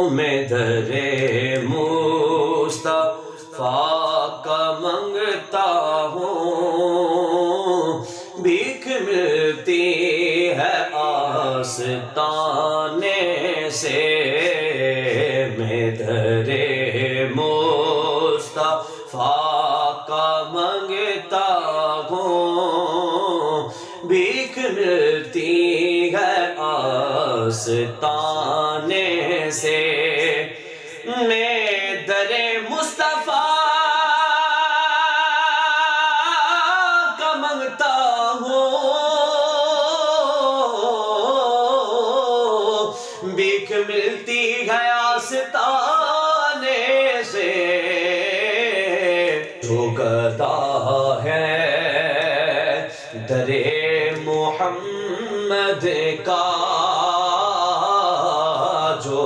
میں در مصطفیٰ کا منگتا ہوں، بھیک ملتی ہے آستانے سے، میں در مصطفیٰ کا منگتا ہوں، بھیک ملتی ہے آستانے سے، میں در مصطفیٰ کا منگتا ہوں، بھیک ملتی ہے آستانے سے، جو گدا ہے در محمد کا، جو